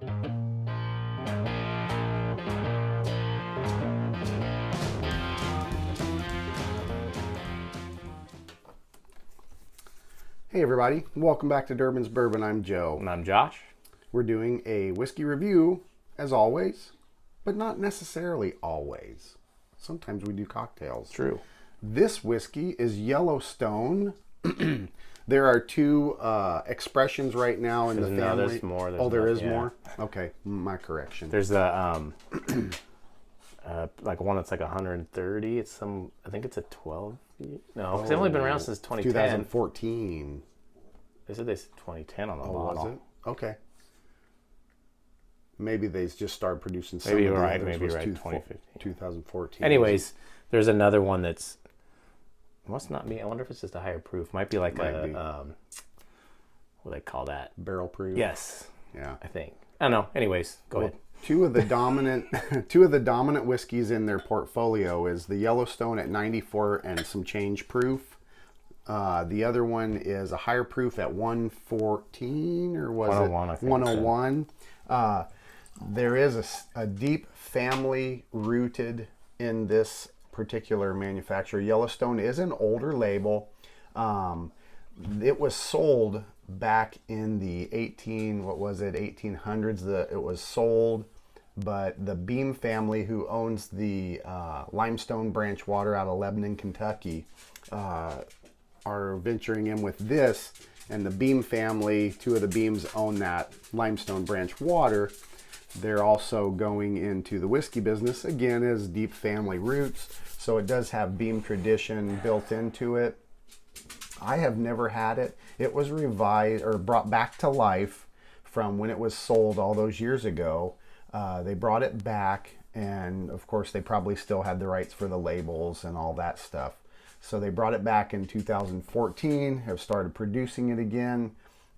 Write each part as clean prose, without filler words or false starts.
Hey everybody, welcome back to Durbin's Bourbon. I'm Joe. And I'm Josh. We're doing a whiskey review, as always, but not necessarily always. Sometimes we do cocktails. True. This whiskey is Yellowstone. There are two expressions right now in the family. No, there's more. There is more? Okay, my correction. There's a like one that's like 130. It's some, I think it's a 12. No, because they've only been around since 2010. 2014. They said 2010 on the bottle. Was it? Okay. Maybe they just started producing some. Maybe you're right. Maybe you're right. 2015. 2014. Anyways, there's another one that's must not be. I wonder if it's just a higher proof. Might be like what do they call that? Barrel proof. Yes. Yeah. I think. I don't know. Anyways, go ahead. Two of the dominant whiskeys in their portfolio is the Yellowstone at 94 and some change proof. The other one is a higher proof at 114 or was 101, it? I think 101. There is a deep family rooted in this particular manufacturer. Yellowstone is an older label. It was sold back in the 1800s. It was sold, but the Beam family, who owns the Limestone branch water out of Lebanon, Kentucky, are venturing in with this, and the Beam family, two of the Beams own that Limestone branch water. They're also going into the whiskey business, again, as deep family roots, so it does have Beam tradition built into it. I have never had it. It was revised or brought back to life from when it was sold all those years ago. They brought it back, and of course they probably still had the rights for the labels and all that stuff. So they brought it back in 2014, have started producing it again.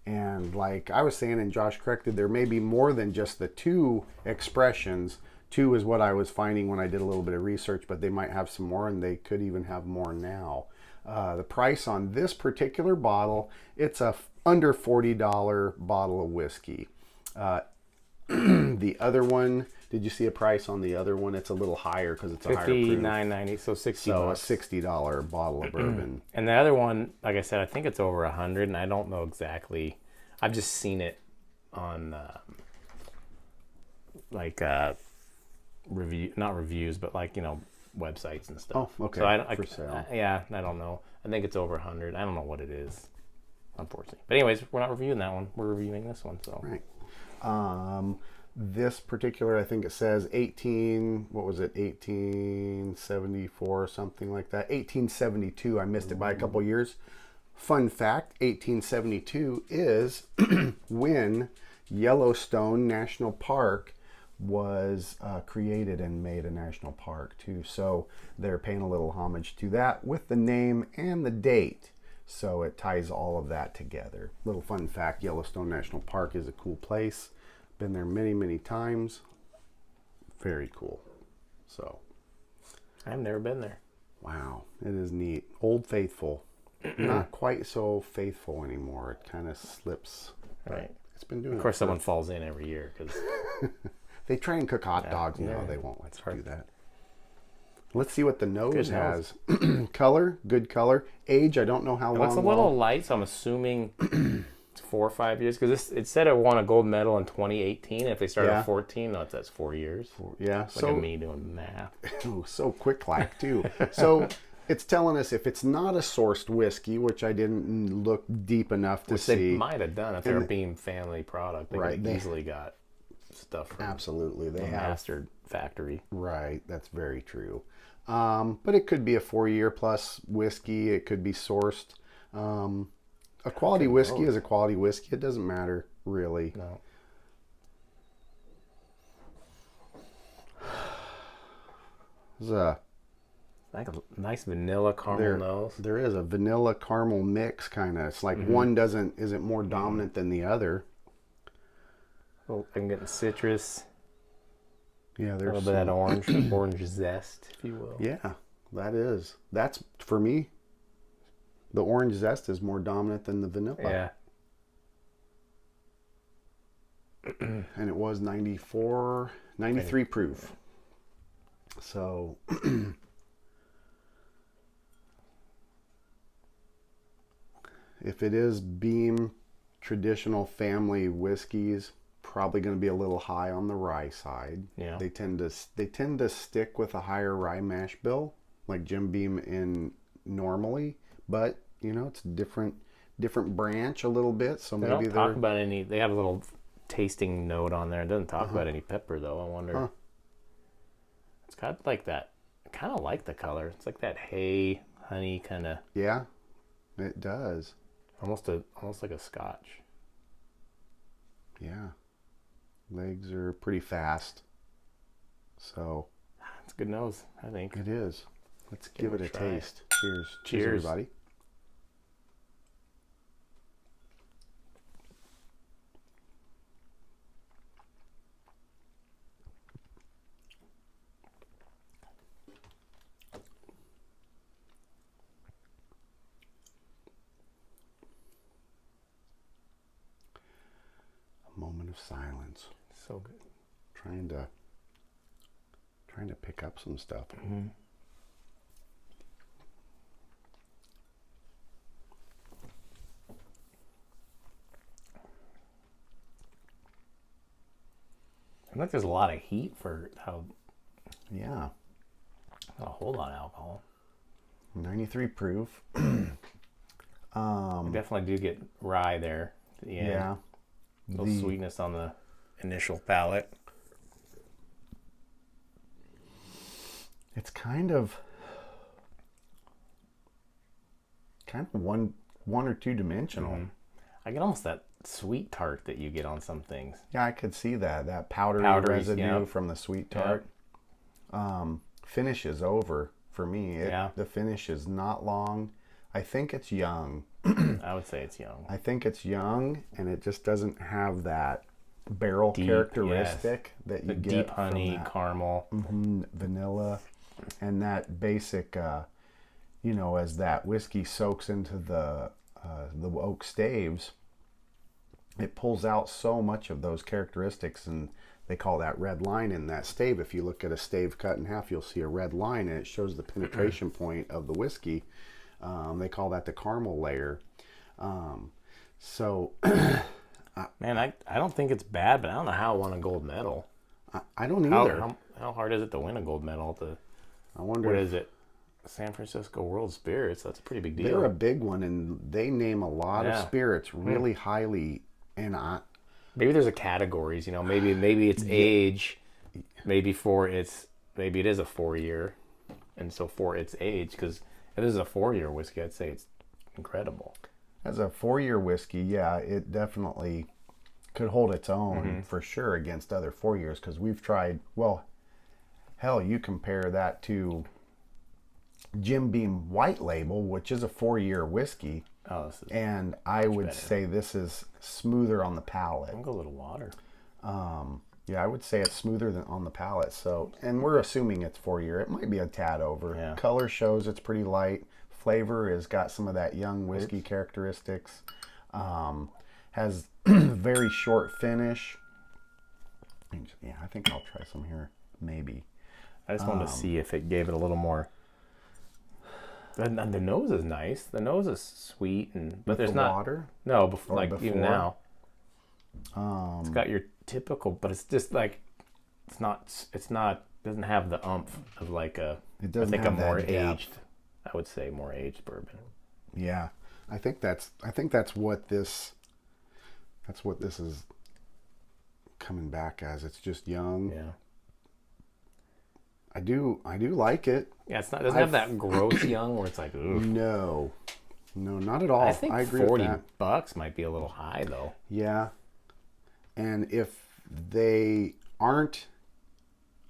And like I was saying, and Josh corrected, there may be more than just the two expressions. Two is what I was finding when I did a little bit of research, but they might have some more, and they could even have more now. The price on this particular bottle, it's a under $40 bottle of whiskey. The other one, did you see a price on the other one? It's a little higher because it's a higher proof. $59.90, so $60. So a $60 bottle of bourbon. And the other one, like I said, I think it's over 100, and I don't know exactly. I've just seen it on not reviews, but like, websites and stuff. Oh, okay. So for sale. I don't know. I think it's over 100. I don't know what it is, unfortunately. But anyways, we're not reviewing that one. We're reviewing this one. So right. This particular, I think it says 1874, something like that. 1872. I missed it by a couple years. Fun fact, 1872 is when Yellowstone National Park was created and made a national park too. So they're paying a little homage to that with the name and the date. So it ties all of that together. Little fun fact, Yellowstone National Park is a cool place. Been there many, many times. Very cool. So I've never been there. Wow, it is neat. Old Faithful. Not quite so faithful anymore. It kind of slips. Right. It's been doing. Of course, someone falls in every year because they try and cook hot dogs. No, they won't let you do that. Let's see what the nose has. Color, good color. Age, I don't know how long. It looks a little light, so I'm assuming it's 4 or 5 years. Because it said it won a gold medal in 2018. If they started at 14, that's 4 years. Yeah. Look at me doing math. Oh, so quick like too. So it's telling us if it's not a sourced whiskey, which I didn't look deep enough to see. They might have done if they're a Beam family product. They could have easily got stuff from absolutely they have mastered factory. Right, that's very true. But it could be a 4-year plus whiskey. It could be sourced. A quality whiskey is a quality whiskey. It doesn't matter really. No. There's a like a nice vanilla caramel nose. There is a vanilla caramel mix kind of. It's like one isn't more dominant than the other. Oh, I'm getting citrus. Yeah, there's a little bit of that orange zest, if you will. Yeah, that's for me. The orange zest is more dominant than the vanilla. Yeah. and it was 93 proof. So if it is Beam traditional family whiskeys, probably going to be a little high on the rye side. Yeah. They tend to stick with a higher rye mash bill, like Jim Beam in normally, but it's different branch a little bit. So They maybe don't talk about any. They have a little tasting note on there. It doesn't talk about any pepper though. I wonder. Huh. It's got like that. I kind of like the color. It's like that hay honey kind of. Yeah, it does. Almost like a Scotch. Yeah, legs are pretty fast. So It's a good nose, I think. it is. Let's give it a try. taste. Cheers. Cheers, everybody. A moment of silence. So good. Trying to pick up some stuff. Mm-hmm. I think there's a lot of heat for how. Yeah. Not a whole lot of alcohol. 93 proof. We definitely do get rye there at the end. Yeah. A little sweetness on the initial palate. It's kind of one or two dimensional. Mm-hmm. I get almost that sweet tart that you get on some things. Yeah, I could see that powdery residue from the sweet tart. Finish is over for me. The finish is not long. I think it's young. I would say it's young. I think it's young, and it just doesn't have that barrel characteristic that you get deep honey, caramel, vanilla, and that basic. As that whiskey soaks into the oak staves, it pulls out so much of those characteristics, and they call that red line in that stave. If you look at a stave cut in half, you'll see a red line, and it shows the penetration point of the whiskey. They call that the caramel layer. Man, I don't think it's bad, but I don't know how it won a gold medal. I don't either. How hard is it to win a gold medal? I wonder. What is it? San Francisco World Spirits. That's a pretty big deal. They're a big one, and they name a lot of spirits really highly. And maybe there's a categories. Maybe it's age. Maybe it is a 4-year, and so for its age, because if this is a 4-year whiskey, I'd say it's incredible. As a 4-year whiskey, yeah, it definitely could hold its own for sure against other 4 years, because we've tried. Well, hell, you compare that to Jim Beam White Label, which is a 4-year whiskey, and I would say this is smoother on the palate. I'll go a little water. Yeah, I would say it's smoother than on the palate. So, and we're assuming it's 4-year. It might be a tad over. Yeah. Color shows it's pretty light. Flavor has got some of that young whiskey characteristics. Has very short finish. Yeah, I think I'll try some here. Maybe. I just wanted to see if it gave it a little more. And the nose is nice. The nose is sweet, but there's not water. No, before. Even now. It's got your typical, but it's just like it's not doesn't have the oomph of like a. It doesn't have more that aged. I would say more aged bourbon. Yeah, I think that's what this is coming back as. It's just young. Yeah. I do like it. Yeah, it doesn't have that gross young where it's like, ooh. No, not at all. I think I agree $40 might be a little high though. Yeah, and if they aren't,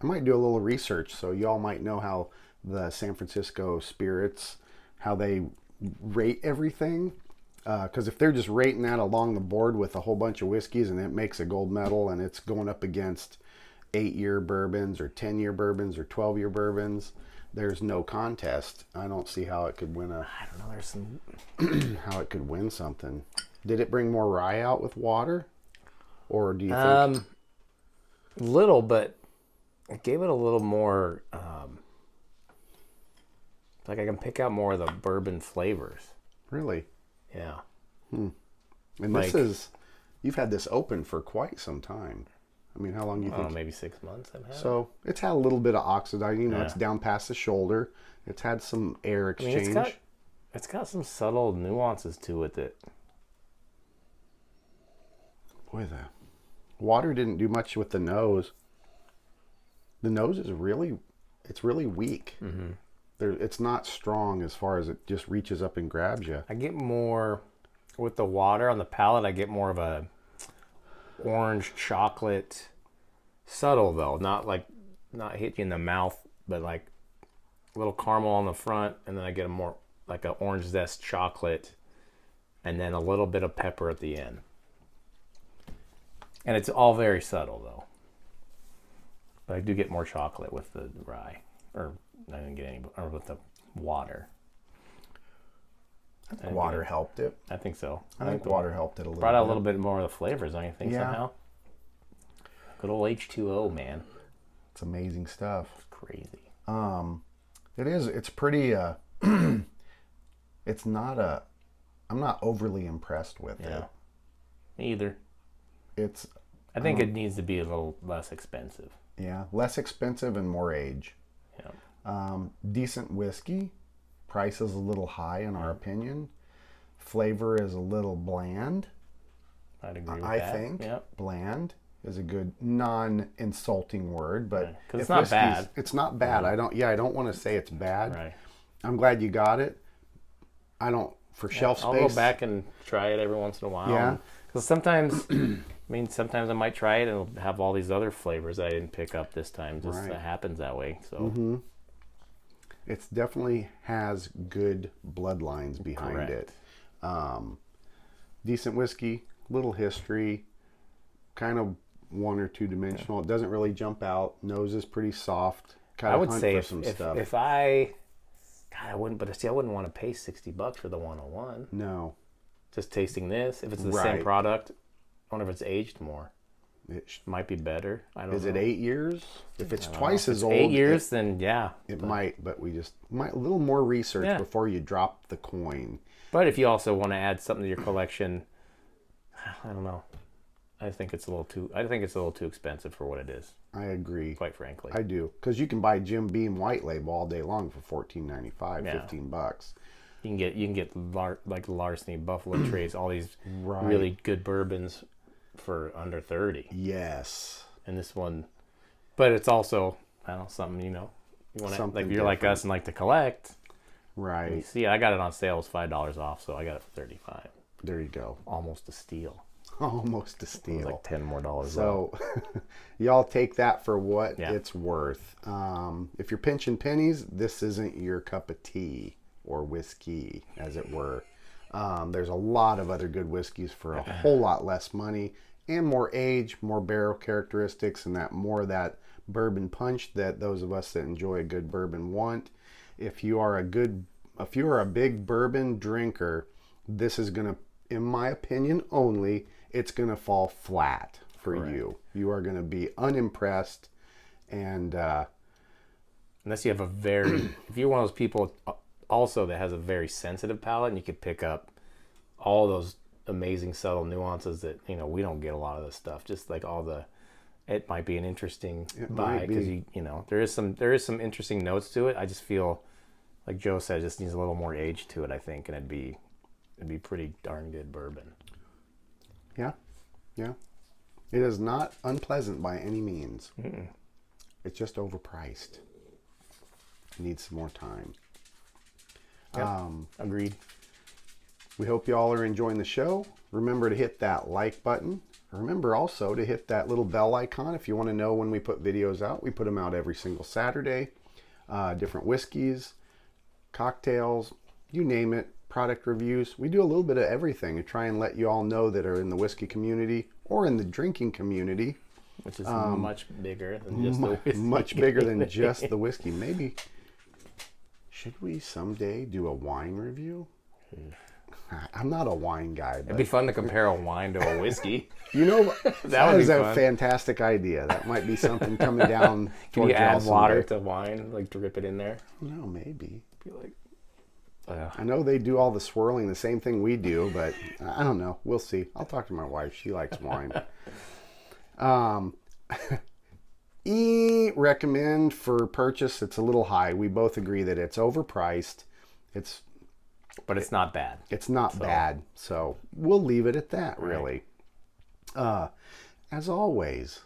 I might do a little research so y'all might know how the San Francisco Spirits, how they rate everything. Because if they're just rating that along the board with a whole bunch of whiskeys and it makes a gold medal and it's going up against 8-year bourbons or 10-year bourbons or 12-year bourbons, there's no contest. I don't see how it could win I don't know. There's some. how it could win something. Did it bring more rye out with water? Or do you think? Little, but it gave it a little more. Like I can pick out more of the bourbon flavors. Really? Yeah. And Like- you've had this open for quite some time. I mean, how long do you think? Maybe 6 months I've had it. So it's had a little bit of oxidizing. Yeah. It's down past the shoulder. It's had some air I mean, exchange. it's got some subtle nuances to it that. Boy, the water didn't do much with the nose. The nose is really weak. Mm-hmm. It's not strong as far as it just reaches up and grabs you. I get more with the water on the palate. I get more of a orange chocolate, subtle though, not hit you in the mouth, but like a little caramel on the front, and then I get a more like an orange zest chocolate, and then a little bit of pepper at the end. And it's all very subtle though. But I do get more chocolate with the rye, or I didn't get any, or with the water. I think water helped it. I think so. I think water helped it a little. Brought out bit. a little bit more of the flavors, don't you think? Yeah. Somehow. Good old H2O, man. It's amazing stuff. It's crazy. It is. It's pretty. It's not a. I'm not overly impressed with it. Yeah. Me either. It's. I think it needs to be a little less expensive. Yeah, less expensive and more age. Yeah. Decent whiskey. Price is a little high in our opinion. Flavor is a little bland. I'd agree with I that. think Yep. bland is a good non-insulting word, but Right. 'Cause it's if not whiskey's- bad. It's not bad. I don't want to say it's bad. Right. I'm glad you got it. I don't for shelf space. I'll go back and try it every once in a while. Yeah. Because sometimes, sometimes I might try it and it'll have all these other flavors I didn't pick up this time. Just Right. it happens that way. So. It definitely has good bloodlines behind Correct. it. Decent whiskey, little history, kind of one or two dimensional. It doesn't really jump out. Nose is pretty soft. Kind I of would hunt say for if, some if, stuff. if I, God, I wouldn't, but see, I wouldn't want to pay $60 for the 101. No, Just tasting this, if it's the Right. same product, I wonder if it's aged more. it Might be better. I don't know. is it 8 years? If it's I don't know. twice If as it's old, 8 years, then yeah. it might. But we just might a little more research Yeah. before you drop the coin. But if you also want to add something to your collection, I don't know. I think it's a little too expensive for what it is, I agree. quite frankly. I do, because you can buy Jim Beam White Label all day long for $14.95, Yeah. $15. You can get like Larceny, Buffalo Trace, all these Right. really good bourbons for under 30. Yes. And this one, but it's also, I don't know, something, you want to, Something like if you're like different. us and like to collect, you Right. see, I got it on sale, it was $5 off, so I got it for 35. There you go. Almost a steal. Almost a It was steal. like $10 more off. So y'all take that for what Yeah. it's worth. If you're pinching pennies, this isn't your cup of tea or whiskey, as it were. There's a lot of other good whiskeys for a whole lot less money and more age, more barrel characteristics, and more of that bourbon punch that those of us that enjoy a good bourbon want. If you are a big bourbon drinker, this is gonna, in my opinion only, it's gonna fall flat for Correct. you. You are gonna be unimpressed, and Unless you have if you're one of those people also that has a very sensitive palate, and you could pick up all those amazing subtle nuances that, we don't get a lot of this stuff. Just like it might be an interesting buy, because there is some interesting notes to it. I just feel like Joe said, it just needs a little more age to it, I think, and it'd be pretty darn good bourbon. yeah. It is not unpleasant by any means. It's just overpriced. Needs some more time. Yep. Agreed. We hope y'all are enjoying the show. Remember to hit that like button. Remember also to hit that little bell icon if you want to know when we put videos out. We put them out every single Saturday. Different whiskeys, cocktails, you name it, product reviews. We do a little bit of everything to try and let you all know that are in the whiskey community or in the drinking community. Which is much bigger than just the whiskey. Much bigger than just the whiskey. Maybe, should we someday do a wine review? I'm not a wine guy, It'd but be fun to compare a wine to a whiskey. you know, that would is be a fun. fantastic idea. That might be something coming down. Can you towards y'all add water someday. to wine, like drip it in there? No, maybe. Be like, I know they do all the swirling, the same thing we do, but I don't know. We'll see. I'll talk to my wife. She likes wine. Recommend for purchase. It's a little high. We both agree that it's overpriced. but it's not bad. It's not bad. So we'll leave it at that, really. As always,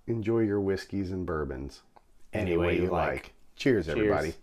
enjoy your whiskeys and bourbons any way you like. Cheers, everybody.